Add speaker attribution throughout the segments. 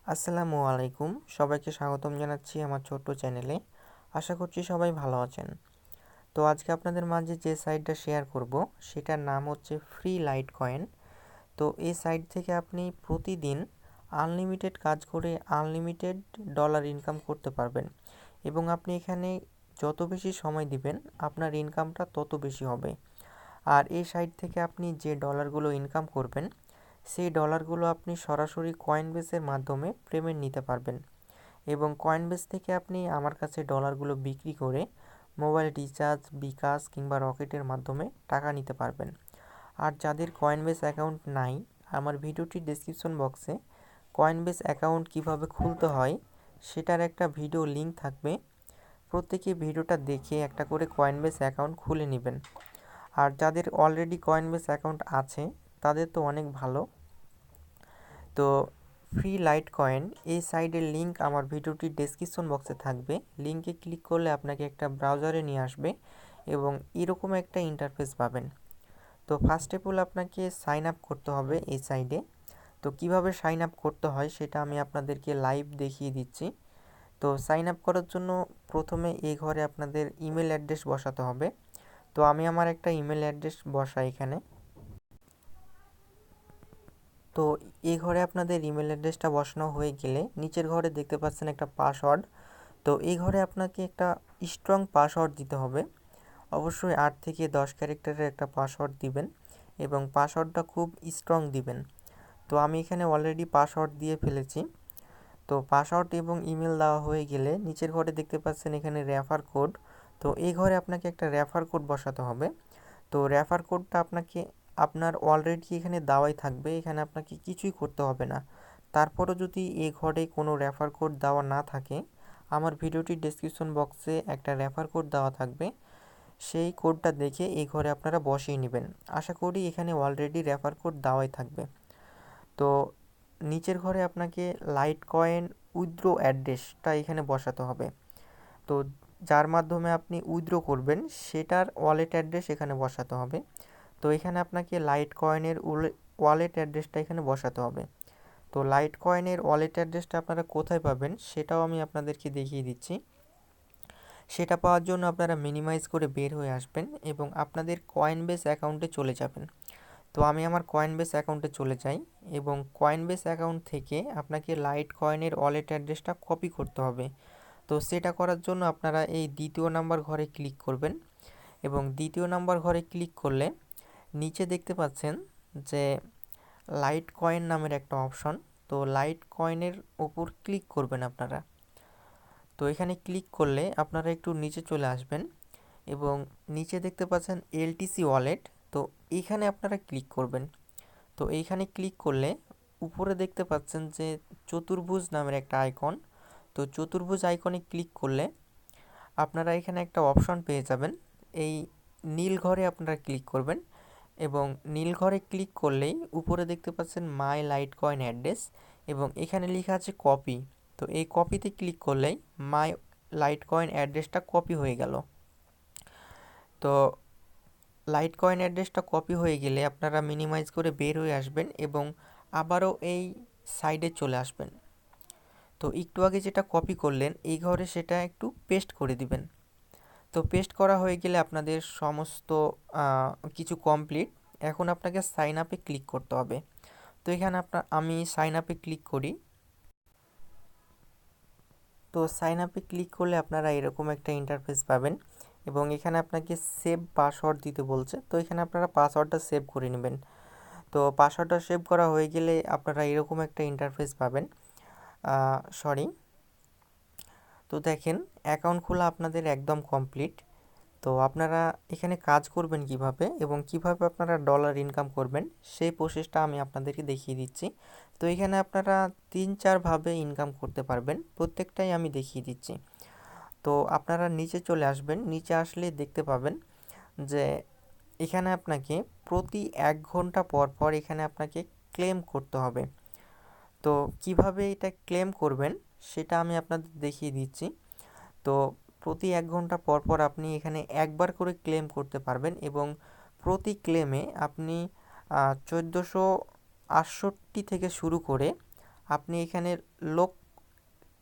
Speaker 1: আসসালামু আলাইকুম। সবাইকে স্বাগতম জানাচ্ছি আমার ছোট্ট চ্যানেলে। আশা করছি সবাই ভালো আছেন। তো আজকে আপনাদের মাঝে যে সাইটটা শেয়ার করব সেটার নাম হচ্ছে ফ্রি লাইট কয়েন। তো এই সাইট থেকে আপনি প্রতিদিন আনলিমিটেড কাজ করে আনলিমিটেড ডলার ইনকাম করতে পারবেন এবং আপনি এখানে যত বেশি সময় দিবেন আপনার ইনকামটা তত বেশি হবে। আর এই সাইট থেকে আপনি যে ডলারগুলো ইনকাম করবেন সেই ডলারগুলো আপনি সরাসরি কয়েনবেসের মাধ্যমে পেমেন্ট নিতে পারবেন এবং কয়েনবেস থেকে আপনি আমার কাছে ডলারগুলো বিক্রি করে মোবাইল রিচার্জ, বিকাশ কিংবা রকেটের মাধ্যমে টাকা নিতে পারবেন। আর যাদের কয়েনবেস অ্যাকাউন্ট নাই, আমার ভিডিওটির ডেসক্রিপশন বক্সে কয়েনবেস অ্যাকাউন্ট কিভাবে খুলতে হয় সেটার একটা ভিডিও লিঙ্ক থাকবে। প্রত্যেকে ভিডিওটা দেখে একটা করে কয়েনবেস অ্যাকাউন্ট খুলে নেবেন। আর যাদের অলরেডি কয়েনবেস অ্যাকাউন্ট আছে তাদের তো অনেক ভালো। তো ফ্রি লাইট কয়েন এই সাইটের লিঙ্ক আমার ভিডিওটির ডেসক্রিপশন বক্সে থাকবে। লিঙ্কে ক্লিক করলে আপনাকে একটা ব্রাউজারে নিয়ে আসবে এবং এরকম একটা ইন্টারফেস পাবেন। তো ফার্স্ট অফ অল আপনাকে সাইন আপ করতে হবে এই সাইটে। তো কিভাবে সাইন আপ করতে হয় সেটা আমি আপনাদেরকে লাইভ দেখিয়ে দিচ্ছি। তো সাইন আপ করার জন্য প্রথমে এই ঘরে আপনাদের ইমেল অ্যাড্রেস বসাতে হবে। তো আমি আমার একটা ইমেল অ্যাড্রেস বসাই এখানে। তো এই ঘরে আপনাদের ইমেল অ্যাড্রেসটা বসানো হয়ে গেলে নিচের ঘরে দেখতে পাচ্ছেন একটা পাসওয়ার্ড। তো এই ঘরে আপনাকে একটা স্ট্রং পাসওয়ার্ড দিতে হবে। অবশ্যই 8 থেকে 10 ক্যারেক্টারের একটা পাসওয়ার্ড দিবেন এবং পাসওয়ার্ডটা খুব স্ট্রং দিবেন। তো আমি এখানে অলরেডি পাসওয়ার্ড দিয়ে ফেলেছি। তো পাসওয়ার্ড এবং ইমেল দেওয়া হয়ে গেলে নিচের ঘরে দেখতে পাচ্ছেন এখানে রেফার কোড। তো এই ঘরে আপনাকে একটা রেফার কোড বসাতে হবে। তো রেফার কোডটা আপনাকে আপনার অলরেডি এখানে দেওয়াই থাকবে, এখানে আপনাকে কিছুই করতে হবে না। তারপরও যদি এই ঘরে কোনো রেফার কোড দেওয়া না থাকে, আমার ভিডিওটির ডেসক্রিপশন বক্সে একটা রেফার কোড দেওয়া থাকবে, সেই কোডটা দেখে এই ঘরে আপনারা বসিয়ে নেবেন। আশা করি এখানে অলরেডি রেফার কোড দেওয়াই থাকবে। তো নিচের ঘরে আপনাকে লাইট কয়েন উইথড্র অ্যাড্রেসটা এখানে বসাতে হবে। তো যার মাধ্যমে আপনি উইথড্র করবেন সেটার ওয়ালেট অ্যাড্রেস এখানে বসাতে হবে। তো এখানে আপনাকে লাইট কয়েনের ওয়ালেট অ্যাড্রেসটা এখানে বসাতে হবে। তো লাইট কয়েনের ওয়ালেট অ্যাড্রেসটা আপনারা কোথায় পাবেন সেটাও আমি আপনাদেরকে দেখিয়ে দিচ্ছি। সেটা পাওয়ার জন্য আপনারা মিনিমাইজ করে বের হয়ে আসবেন এবং আপনাদের কয়েনবেস অ্যাকাউন্টে চলে যাবেন। তো আমি আমার কয়েনবেস অ্যাকাউন্টে চলে যাই এবং কয়েনবেস অ্যাকাউন্ট থেকে আপনাকে লাইট কয়েনের ওয়ালেট অ্যাড্রেসটা কপি করতে হবে। তো সেটা করার জন্য আপনারা এই দ্বিতীয় নাম্বার ঘরে ক্লিক করবেন এবং দ্বিতীয় নাম্বার ঘরে ক্লিক করলে নিচে দেখতে পাচ্ছেন যে লাইট কয়েন নামের একটা অপশন। তো লাইট কয়েনের ওপর ক্লিক করবেন আপনারা। তো এখানে ক্লিক করলে আপনারা একটু নিচে চলে আসবেন এবং নিচে দেখতে পাচ্ছেন এলটিসি ওয়ালেট। তো এইখানে আপনারা ক্লিক করবেন। তো এইখানে ক্লিক করলে উপরে দেখতে পাচ্ছেন যে চতুর্ভুজ নামের একটা আইকন। তো চতুর্ভুজ আইকনে ক্লিক করলে আপনারা এখানে একটা অপশন পেয়ে যাবেন। এই নীল ঘরে আপনারা ক্লিক করবেন এবং নীল ঘরে ক্লিক করলেই উপরে দেখতে পাচ্ছেন মাই লাইট কয়েন অ্যাড্রেস এবং এখানে লেখা আছে কপি। তো এই কপিতে ক্লিক করলেই মাই লাইট কয়েন অ্যাড্রেসটা কপি হয়ে গেল। তো লাইট কয়েন অ্যাড্রেসটা কপি হয়ে গেলে আপনারা মিনিমাইজ করে বের হয়ে আসবেন এবং আবারও এই সাইডে চলে আসবেন। তো একটু আগে যেটা কপি করলেন এই ঘরে সেটা একটু পেস্ট করে দিবেন। তো পেস্ট করা হয়ে গেলে আপনাদের সমস্ত কিছু কমপ্লিট। এখন আপনাকে সাইন আপে ক্লিক করতে হবে। তো এখানে আমি সাইন আপে ক্লিক করি। তো সাইন আপে ক্লিক করলে আপনারা এরকম একটা ইন্টারফেস পাবেন এবং এখানে আপনাকে সেভ পাসওয়ার্ড দিতে বলছে। তো এখানে আপনারা পাসওয়ার্ডটা সেভ করে নেবেন। তো পাসওয়ার্ডটা সেভ করা হয়ে গেলে আপনারা এরকম একটা ইন্টারফেস পাবেন। সরি। তো দেখেন অ্যাকাউন্ট খোলা আপনাদের একদম কমপ্লিট। তো আপনারা এখানে কাজ করবেন কিভাবে এবং কিভাবে আপনারা ডলার ইনকাম করবেন সেই প্রসেসটা আমি আপনাদেরকে দেখিয়ে দিচ্ছি। তো এখানে আপনারা 3-4 ভাবে ইনকাম করতে পারবেন, প্রত্যেকটাই আমি দেখিয়ে দিচ্ছি। তো আপনারা নিচে চলে আসবেন, নিচে আসলে দেখতে পাবেন যে এখানে আপনাকে প্রতি 1 ঘন্টা পর পর এখানে আপনাকে ক্লেম করতে হবে। তো কিভাবে এটা ক্লেম করবেন সেটা আমি আপনাদের দেখিয়ে দিচ্ছি। তো প্রতি 1 ঘন্টা পর পর আপনি এখানে একবার করে ক্লেম করতে পারবেন এবং প্রতি ক্লেমে আপনি 1468 থেকে শুরু করে আপনি এখানে লোক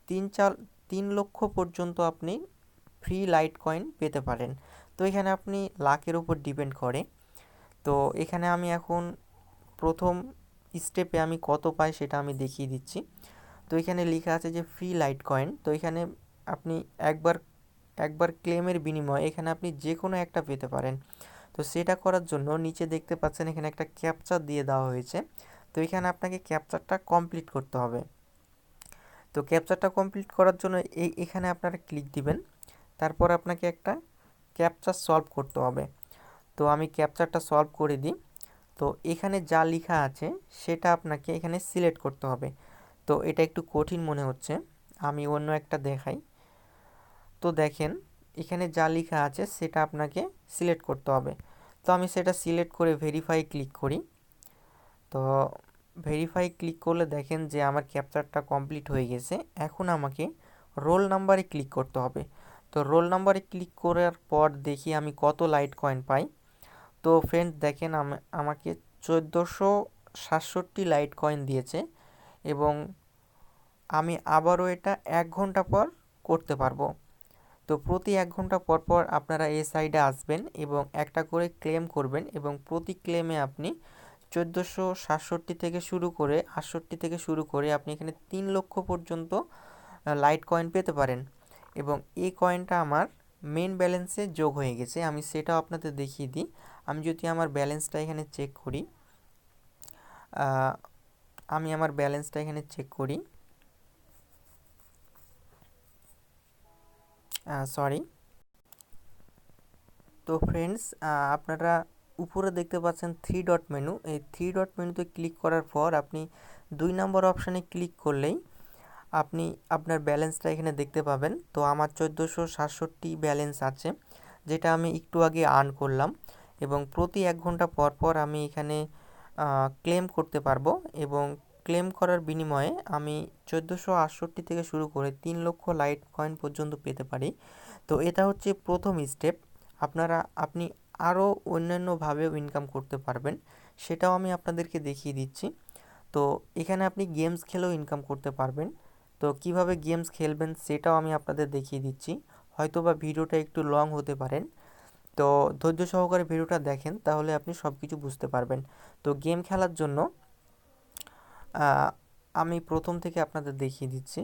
Speaker 1: 3 লক্ষ পর্যন্ত আপনি ফ্রি লাইট কয়েন পেতে পারেন। তো এখানে আপনি লাকের উপর ডিপেন্ড করে। তো এখানে আমি এখন প্রথম স্টেপে আমি কত পাই সেটা আমি দেখিয়ে দিচ্ছি। তো এখানে লেখা আছে যে ফ্রি লাইট কয়েন। তো এখানে আপনি একবার একবার ক্লেমের বিনিময়ে এখানে আপনি যে কোনো একটা পেতে পারেন। তো সেটা করার জন্য নিচে দেখতে পাচ্ছেন এখানে একটা ক্যাপচার দিয়ে দেওয়া হয়েছে। তো এখানে আপনাকে ক্যাপচারটা কমপ্লিট করতে হবে। তো ক্যাপচারটা কমপ্লিট করার জন্য এখানে আপনারা ক্লিক দিবেন। তারপর আপনাকে একটা ক্যাপচার সলভ করতে হবে। তো আমি ক্যাপচারটা সলভ করে দিই। তো এখানে যা লেখা আছে সেটা আপনাকে এখানে সিলেক্ট করতে হবে। তো এটা একটু কঠিন মনে হচ্ছে, আমি অন্য একটা দেখাই। তো দেখেন এখানে যা লেখা আছে সেটা আপনাকে সিলেক্ট করতে হবে। তো আমি সেটা সিলেক্ট করে ভেরিফাই ক্লিক করি। তো ভেরিফাই ক্লিক করলে দেখেন যে আমার ক্যাপচারটা কমপ্লিট হয়ে গেছে। এখন আমাকে রোল নাম্বারে ক্লিক করতে হবে। তো রোল নাম্বারে ক্লিক করার পর দেখি আমি কত লাইট কয়েন পাই। তো ফ্রেন্ডস দেখেন আমাকে 1467 লাইট কয়েন দিয়েছে এবং আমি আবারও এটা 1 ঘন্টা পর করতে পারবো। তো প্রতি 1 ঘন্টা পর পর আপনারা এই সাইডে আসবেন এবং একটা করে ক্লেম করবেন এবং প্রতি ক্লেমে আপনি 1467 থেকে শুরু করে 68 থেকে শুরু করে আপনি এখানে 3 লক্ষ পর্যন্ত লাইট কয়েন পেতে পারেন। এবং এই কয়েনটা আমার মেন ব্যালেন্সে যোগ হয়ে গেছে, আমি সেটাও আপনাদের দেখিয়ে দিই। আমি যদি আমার ব্যালেন্সটা এখানে চেক করি, আমি আমার ব্যালেন্সটা এখানে চেক করি, সরি। তো ফ্রেন্ডস আপনারা উপরে দেখতে পাচ্ছেন 3 ডট মেনু। এই 3 ডট মেনুতে ক্লিক করার পর আপনি 2 নম্বর অপশানে ক্লিক করলেই আপনি আপনার ব্যালেন্সটা এখানে দেখতে পাবেন। তো আমার 1467 ব্যালেন্স আছে, যেটা আমি একটু আগে আর্ন করলাম এবং প্রতি 1 ঘন্টা পর পর আমি এখানে ক্লেম করতে পারবো এবং ক্লেম করার বিনিময়ে আমি 1468 থেকে শুরু করে 3 লক্ষ লাইট কয়েন পর্যন্ত পেতে পারি। তো এটা হচ্ছে প্রথম স্টেপ। আপনি আরও অন্যান্যভাবেও ইনকাম করতে পারবেন, সেটাও আমি আপনাদেরকে দেখিয়ে দিচ্ছি। তো এখানে আপনি গেমস খেলেও ইনকাম করতে পারবেন। তো কিভাবে গেমস খেলবেন সেটাও আমি আপনাদের দেখিয়ে দিচ্ছি। হয়তোবা ভিডিওটা একটু লং হতে পারেন, তো ধৈর্য সহকারে ভিডিওটা দেখেন, তাহলে আপনি সব কিছু বুঝতে পারবেন। তো গেম খেলার জন্য আমি প্রথম থেকে আপনাদের দেখিয়ে দিচ্ছি।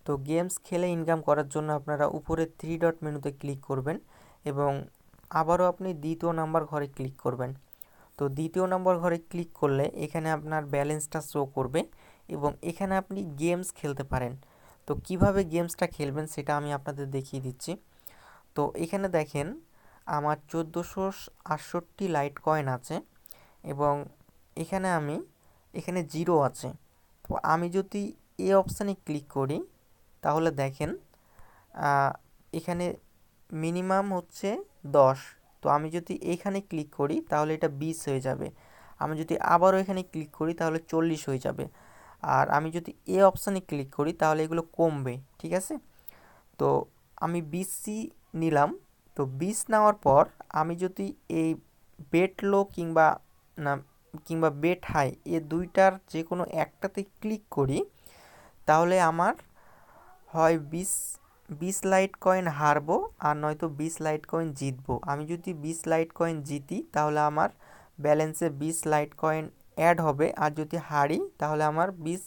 Speaker 1: তো গেমস খেলে ইনকাম করার জন্য আপনারা উপরে 3 ডট মেনুতে ক্লিক করবেন এবং আবারও আপনি দ্বিতীয় নাম্বার ঘরে ক্লিক করবেন। তো দ্বিতীয় নম্বর ঘরে ক্লিক করলে এখানে আপনার ব্যালেন্সটা শো করবে এবং এখানে আপনি গেমস খেলতে পারেন। তো কিভাবে গেমসটা খেলবেন সেটা আমি আপনাদের দেখিয়ে দিচ্ছি। তো এখানে দেখেন আমার 1468 লাইট কয়েন আছে এবং এখানে 0 আছে। তো আমি যদি এই অপশানে ক্লিক করি তাহলে দেখেন এখানে মিনিমাম হচ্ছে 10। তো আমি যদি এইখানে ক্লিক করি তাহলে এটা 20 হয়ে যাবে। আমি যদি আবারও এখানে ক্লিক করি তাহলে 40 হয়ে যাবে। আর আমি যদি এই অপশানে ক্লিক করি তাহলে এগুলো কমবে, ঠিক আছে। তো আমি 20 নিলাম। তো 20 নেওয়ার পর আমি যদি এই বেট লো কিংবা বেট হাই এ দুইটার যে কোনো একটাতে ক্লিক করি তাহলে আমার হয় 20 লাইট কয়েন হারবো আর নয়তো 20 লাইট কয়েন জিতবো। আমি যদি 20 লাইট কয়েন জিতি তাহলে আমার ব্যালেন্সে 20 লাইট কয়েন অ্যাড হবে, আর যদি হারি তাহলে আমার 20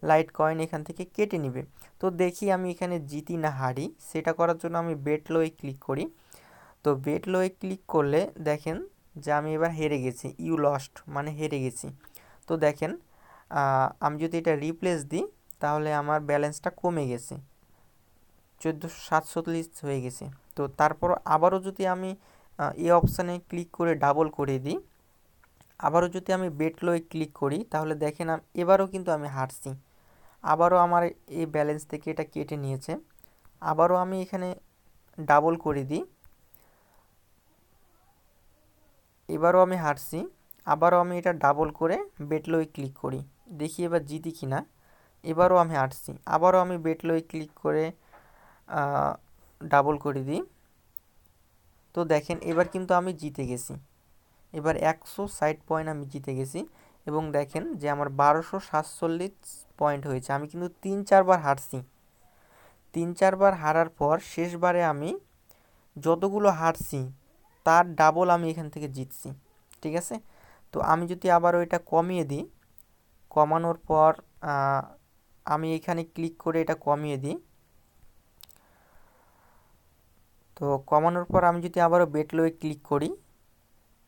Speaker 1: লাইট কয়েন এখান থেকে কেটে নেবে। তো দেখি আমি এখানে জিতি না হারি, সেটা করার জন্য আমি বেট লোয়ে ক্লিক করি। তো বেট লোয়ে ক্লিক করলে দেখেন যে আমি এবার হেরে গেছি, ইউ লস্ট মানে হেরে গেছি। তো দেখেন আমি যদি এটা রিপ্লেস দিই তাহলে আমার ব্যালেন্সটা কমে গেছে, 1447 হয়ে গেছে। তো তারপর আবারও যদি আমি এই অপশানে ক্লিক করে ডাবল করে দিই, আবারও যদি আমি বেট লোয়ে ক্লিক করি তাহলে দেখেন এবারও কিন্তু আমি হারছি, আবারও আমার এই ব্যালেন্স থেকে এটা কেটে নিয়েছে। আবারও আমি এখানে ডাবল করে দিই, এবারও আমি হারছি, আবারও আমি এটা ডাবল করে বেট লোয়ে ক্লিক করি, দেখি এবার জিতি কি না। এবারও আমি হারছি, আবারও আমি বেট লোয়ে ক্লিক করে ডাবল করে দিই। তো দেখেন এবার কিন্তু আমি জিতে গেছি, এবার 160 পয়েন্ট আমি জিতে গেছি এবং দেখেন যে আমার 1247 পয়েন্ট হয়েছে। আমি কিন্তু 3-4 বার হারছি। 3-4 বার হারার পর শেষবারে আমি যতগুলো হারছি তার ডাবল আমি এখান থেকে জিতছি। ঠিক আছে, তো আমি যদি আবারও এটা কমিয়ে দিই, কমানোর পর আমি এখানে ক্লিক করে এটা কমিয়ে দিই, তো কমানোর পর আমি যদি আবারও বেটলোয়ে ক্লিক করি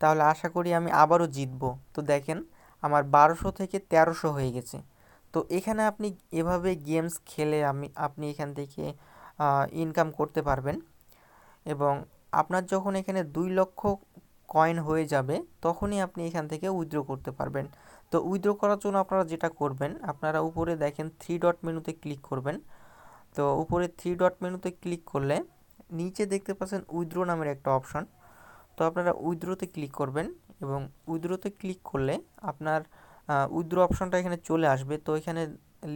Speaker 1: তাহলে আশা করি আমি আবারও জিতবো। তো দেখেন আমার 1200 থেকে 1300 হয়ে গেছে। তো এখানে আপনি এভাবে গেমস খেলে আপনি এখান থেকে ইনকাম করতে পারবেন এবং আপনার যখন এখানে 2 লক্ষ কয়েন হয়ে যাবে তখনই আপনি এখান থেকে উইথড্র করতে পারবেন। তো উইথড্র করার জন্য আপনারা যেটা করবেন, আপনারা উপরে দেখেন 3 ডট মেনুতে ক্লিক করবেন। তো উপরে 3 ডট মেনুতে ক্লিক করলে নিচে দেখতে পাচ্ছেন উইথড্র নামের একটা অপশন। তো আপনারা উইথড্রোতে ক্লিক করবেন এবং উইথড্রোতে ক্লিক করলে আপনার উইথড্র অপশনটা এখানে চলে আসবে। তো এখানে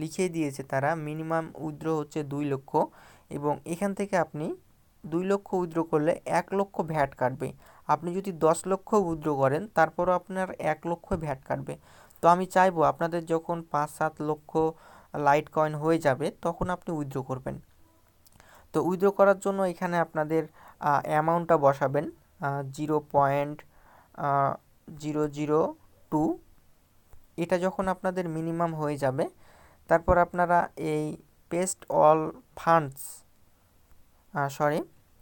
Speaker 1: লিখে দিয়েছে তারা মিনিমাম উইথড্র হচ্ছে 2 লক্ষ এবং এখান থেকে আপনি 2 লক্ষ উইথড্র করলে 1 লক্ষ ভ্যাট কাটবে। আপনি যদি 10 লক্ষ উইথড্র করেন তারপরও আপনার 1 লক্ষ ভ্যাট কাটবে। তো আমি চাইবো আপনাদের যখন 5-7 লক্ষ লাইট কয়েন হয়ে যাবে তখন আপনি উইথড্র করবেন। তো উইথড্র করার জন্য এখানে আপনাদের অ্যামাউন্টটা বসাবেন 0.002। এটা যখন আপনাদের মিনিমাম হয়ে যাবে তারপর আপনারা এই পেস্ট অল ফান্ডস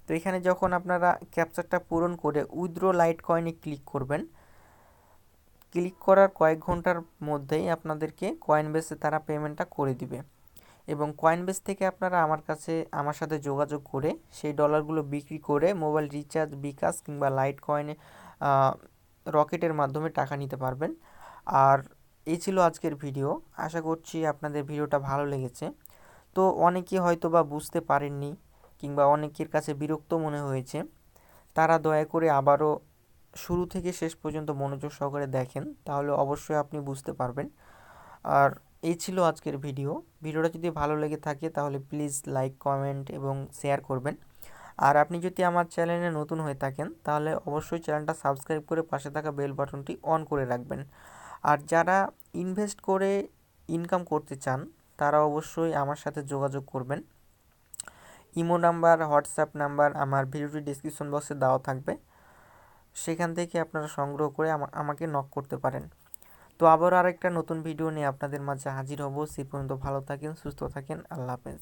Speaker 1: তো এখানে যখন আপনারা ক্যাপচারটা পূরণ করে উইথড্র লাইট কয়েনে ক্লিক করবেন, ক্লিক করার কয়েক ঘন্টার মধ্যেই আপনাদেরকে কয়েনবেসে তারা পেমেন্টটা করে দিবে এবং কয়েনবেস থেকে আপনারা আমার সাথে যোগাযোগ করে সেই ডলারগুলো বিক্রি করে মোবাইল রিচার্জ, বিকাশ কিংবা লাইট কয়েনে রকেটের মাধ্যমে টাকা নিতে পারবেন। আর এই ছিল আজকের ভিডিও। আশা করছি আপনাদের ভিডিওটা ভালো লেগেছে। তো অনেকে হয়তো বা বুঝতে পারেননি কিংবা অনেকের কাছে বিরক্ত মনে হয়েছে, তারা দয়া করে আবারও শুরু থেকে শেষ পর্যন্ত মনোযোগ সহকারে দেখেন, তাহলে অবশ্যই আপনি বুঝতে পারবেন। আর এই ছিল আজকের ভিডিওটা যদি ভালো লেগে থাকে তাহলে প্লিজ লাইক, কমেন্ট এবং শেয়ার করবেন। আর আপনি যদি আমার চ্যানেলে নতুন হয়ে থাকেন তাহলে অবশ্যই চ্যানেলটা সাবস্ক্রাইব করে পাশে থাকা বেল বাটনটি অন করে রাখবেন। আর যারা ইনভেস্ট করে ইনকাম করতে চান তারা অবশ্যই আমার সাথে যোগাযোগ করবেন। ইমো নাম্বার, হোয়াটসঅ্যাপ নাম্বার আমার ভিডিওটি ডেসক্রিপশন বক্সে দেওয়া থাকবে, সেখান থেকে আপনারা সংগ্রহ করে আমাকে নক করতে পারেন। তো আবারও আরেকটা নতুন ভিডিও নিয়ে আপনাদের মাঝে হাজির হব। সে পর্যন্ত ভালো থাকেন, সুস্থ থাকেন। আল্লাহ হাফেজ।